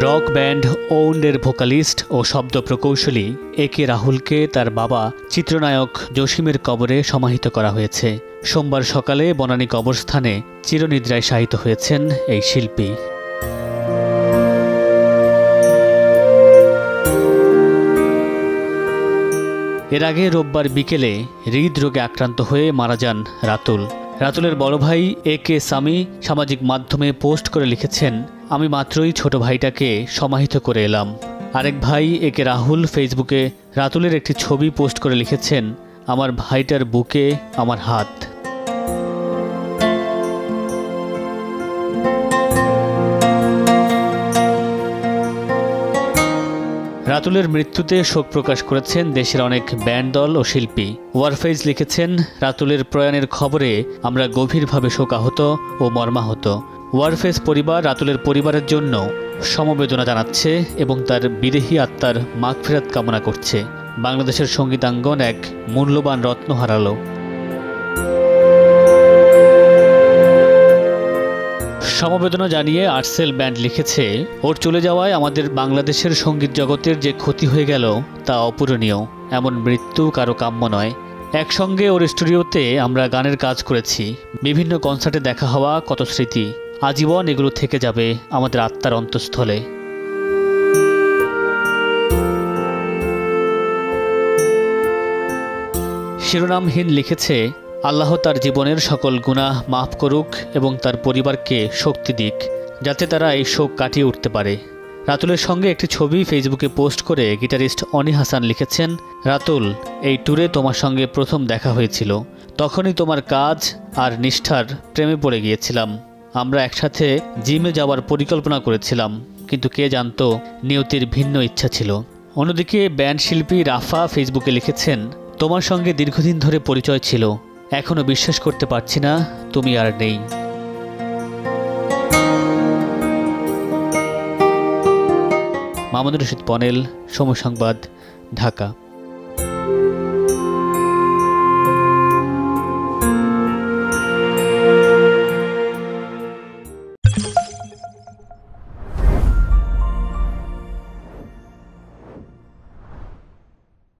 Rock band ওউন্ডের vocalist ও শব্দ প্রকৌশলী এ কে রাহুলকে তার বাবা চিত্রনায়ক জসিমের কবরে সমাহিত করা হয়েছে। সোমবার সকালে বনানী কবরস্থানে চিরনিদ্রায় শায়িত হয়েছেন এই শিল্পী। এর আগে রোববার বিকেলে হৃদরোগে আক্রান্ত হয়ে মারা যান রাতুল। রাতুলের বড় ভাই এ কে সামি সামাজিক মাধ্যমে পোস্ট করে লিখেছেন, আমি মাত্রই ছোট ভাইটাকে সমাহিত করে এলাম। আরেক ভাই এ কে রাহুল ফেসবুকে রাতুলের একটি ছবি পোস্ট করে লিখেছেন, আমার ভাইটার বুকে আমার হাত। রাতুলের মৃত্যুতে শোক প্রকাশ করেছেন দেশের অনেক ব্যান্ড দল ও শিল্পী। ওয়ারফেজ লিখেছেন, রাতুলের প্রয়াণের খবরে আমরা গভীরভাবে শোকাহত ও মর্মাহত। ওয়ারফেজ পরিবার রাতুলের পরিবারের জন্য সমবেদনা জানাচ্ছে এবং তার বিদেহী আত্মার মাগফিরাত কামনা করছে। বাংলাদেশের সঙ্গীতাঙ্গন এক মূল্যবান রত্ন হারালো। সমবেদনা জানিয়ে আর্টসেল ব্যান্ড লিখেছে, ওর চলে যাওয়ায় আমাদের বাংলাদেশের সঙ্গীত জগতের যে ক্ষতি হয়ে গেল তা অপূরণীয়। এমন মৃত্যু কারো কাম্য নয়। একসঙ্গে ওর স্টুডিওতে আমরা গানের কাজ করেছি, বিভিন্ন কনসার্টে দেখা হওয়া কত স্মৃতি, আজীবন এগুলো থেকে যাবে আমাদের আত্মার অন্তঃস্থলে। শিরোনামহীন লিখেছে, আল্লাহ তার জীবনের সকল গুনাহ মাফ করুক এবং তার পরিবারকে শক্তি দিক যাতে তারা এই শোক কাটিয়ে উঠতে পারে। রাতুলের সঙ্গে একটি ছবি ফেসবুকে পোস্ট করে গিটারিস্ট অনি হাসান লিখেছেন, রাতুল, এই ট্যুরে তোমার সঙ্গে প্রথম দেখা হয়েছিল, তখনই তোমার কাজ আর নিষ্ঠার প্রেমে পড়ে গিয়েছিলাম। আমরা একসাথে জিমে যাওয়ার পরিকল্পনা করেছিলাম, কিন্তু কে জানতো নিয়তির ভিন্ন ইচ্ছা ছিল। অন্যদিকে ব্যান্ড শিল্পী রাফা ফেসবুকে লিখেছেন, তোমার সঙ্গে দীর্ঘদিন ধরে পরিচয় ছিল, এখনো বিশ্বাস করতে পারছি না তুমি আর নেই। মামুনুর রশিদ পনেল, সময় সংবাদ, ঢাকা।